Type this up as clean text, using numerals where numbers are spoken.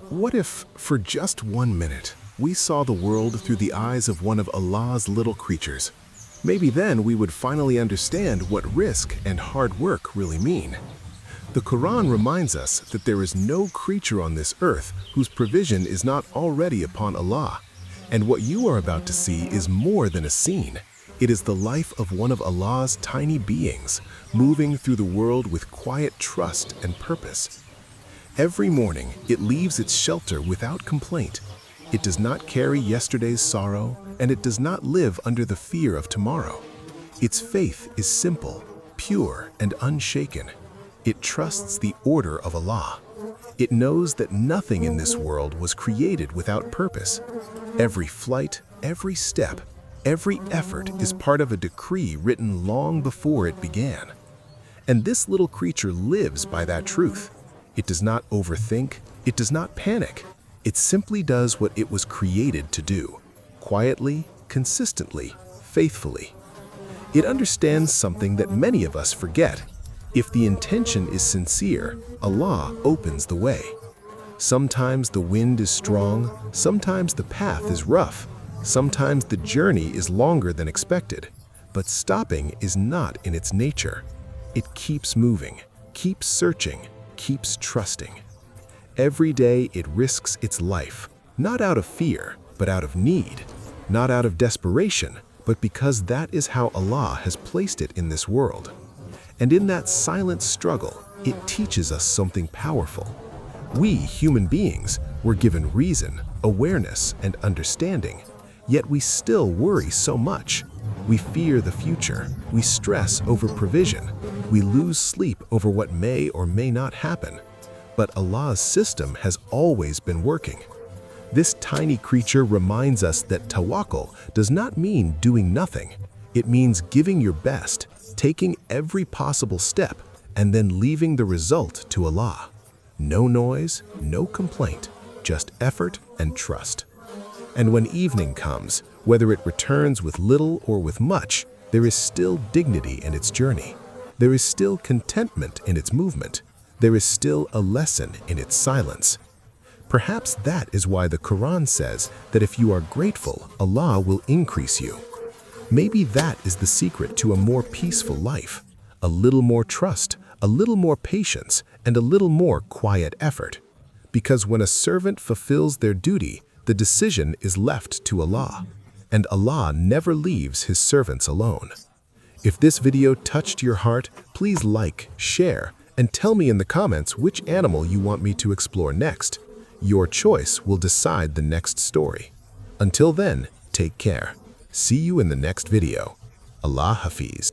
What if, for just 1 minute, we saw the world through the eyes of one of Allah's little creatures? Maybe then we would finally understand what risk and hard work really mean. The Quran reminds us that there is no creature on this earth whose provision is not already upon Allah. And what you are about to see is more than a scene. It is the life of one of Allah's tiny beings, moving through the world with quiet trust and purpose. Every morning, it leaves its shelter without complaint. It does not carry yesterday's sorrow, and it does not live under the fear of tomorrow. Its faith is simple, pure, and unshaken. It trusts the order of Allah. It knows that nothing in this world was created without purpose. Every flight, every step, every effort is part of a decree written long before it began. And this little creature lives by that truth. It does not overthink, it does not panic. It simply does what it was created to do, quietly, consistently, faithfully. It understands something that many of us forget. If the intention is sincere, Allah opens the way. Sometimes the wind is strong, sometimes the path is rough, sometimes the journey is longer than expected. But stopping is not in its nature. It keeps moving, keeps searching, keeps trusting. Every day it risks its life, not out of fear, but out of need, not out of desperation, but because that is how Allah has placed it in this world. And in that silent struggle, it teaches us something powerful. We, human beings, were given reason, awareness, and understanding, yet we still worry so much. We fear the future, we stress over provision, we lose sleep over what may or may not happen. But Allah's system has always been working. This tiny creature reminds us that tawakkul does not mean doing nothing. It means giving your best, taking every possible step, and then leaving the result to Allah. No noise, no complaint, just effort and trust. And when evening comes, whether it returns with little or with much, there is still dignity in its journey. There is still contentment in its movement. There is still a lesson in its silence. Perhaps that is why the Quran says that if you are grateful, Allah will increase you. Maybe that is the secret to a more peaceful life. A little more trust, a little more patience, and a little more quiet effort. Because when a servant fulfills their duty, the decision is left to Allah. And Allah never leaves His servants alone. If this video touched your heart, please like, share, and tell me in the comments which animal you want me to explore next. Your choice will decide the next story. Until then, take care. See you in the next video. Allah Hafiz.